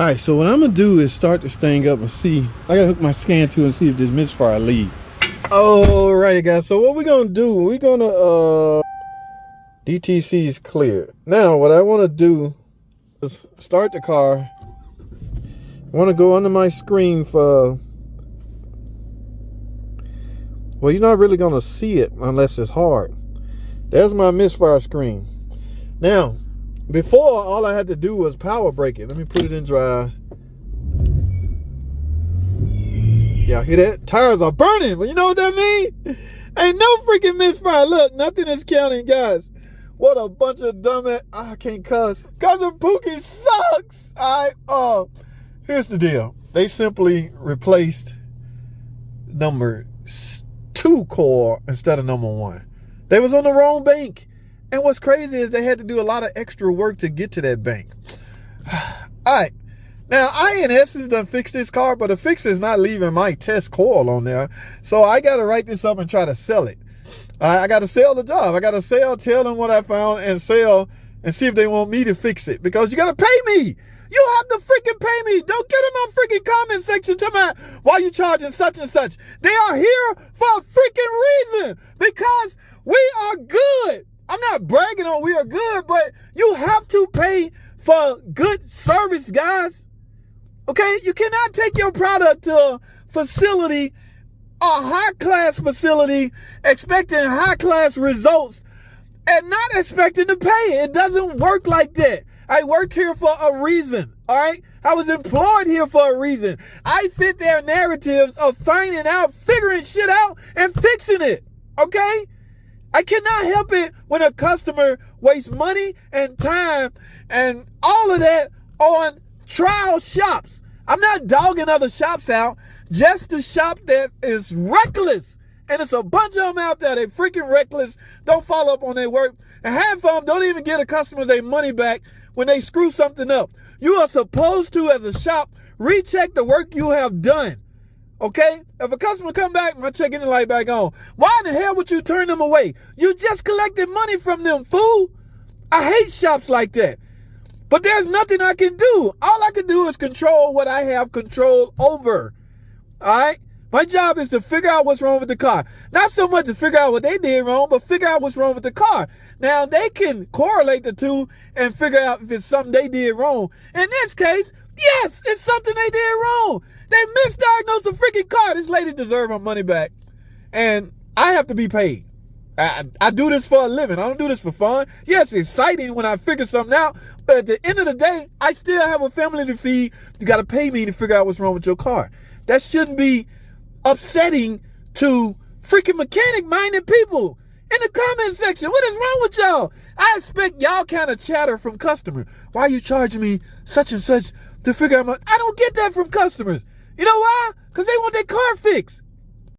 All right, so what I'm gonna do is start this thing up and see. I gotta hook my scan to and see if this misfire lead. Alrighty, guys. So what we're gonna do? We're gonna DTC is cleared. Now, what I want to do is start the car. I want to go under my screen for. Well, you're not really gonna see it unless it's hard. There's my misfire screen. Now, before, all I had to do was power brake it. Let me put it in dry. Yeah, hear that? Tires are burning. Well, you know what that means? Ain't no freaking misfire. Look, nothing is counting, guys. What a bunch of dumbass. I can't cuss. Cousin Pookie sucks. All right. Here's the deal. They simply replaced number 2 core instead of number 1. They was on the wrong bank. And what's crazy is they had to do a lot of extra work to get to that bank. All right. Now, INS has done fixed this car, but the fix is not leaving my test coil on there. So I got to write this up and try to sell it. I got to sell the job. I got to sell, tell them what I found, and sell and see if they want me to fix it. Because you got to pay me. You have to freaking pay me. Don't get in my freaking comment section to my, why you charging such and such. They are here for a freaking reason. Because we are good. I'm not bragging on we are good, but you have to pay for good service, guys. Okay? You cannot take your product to a facility, a high-class facility, expecting high-class results and not expecting to pay. It doesn't work like that. I work here for a reason, all right? I was employed here for a reason. I fit their narratives of finding out, figuring shit out, and fixing it, okay? I cannot help it when a customer wastes money and time and all of that on trial shops. I'm not dogging other shops out, just the shop that is reckless. And it's a bunch of them out there. They freaking reckless, don't follow up on their work. And half of them don't even get a customer their money back when they screw something up. You are supposed to, as a shop, recheck the work you have done. Okay? If a customer come back, my check engine light back on. Why in the hell would you turn them away? You just collected money from them, fool. I hate shops like that. But there's nothing I can do. All I can do is control what I have control over. All right? My job is to figure out what's wrong with the car. Not so much to figure out what they did wrong, but figure out what's wrong with the car. Now, they can correlate the two and figure out if it's something they did wrong. In this case, yes, it's something they did wrong. They misdiagnosed the freaking car. This lady deserves her money back. And I have to be paid. I do this for a living. I don't do this for fun. Yes, it's exciting when I figure something out. But at the end of the day, I still have a family to feed. You got to pay me to figure out what's wrong with your car. That shouldn't be upsetting to freaking mechanic-minded people. In the comment section, what is wrong with y'all? I expect y'all kind of chatter from customer. Why are you charging me such and such to figure out I don't get that from customers. You know why? Because they want their car fixed.